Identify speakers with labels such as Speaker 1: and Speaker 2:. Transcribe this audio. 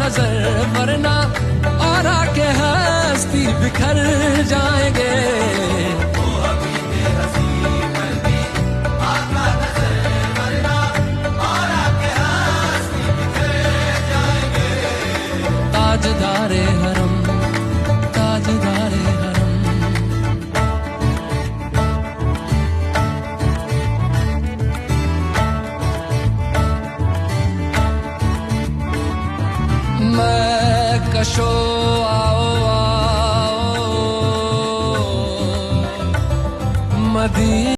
Speaker 1: नजर वरना और आके हस्ती बिखर जाएंगे। ताजदारे हरम, ताजदारे हरम। मैं कशो आओ आओ मदी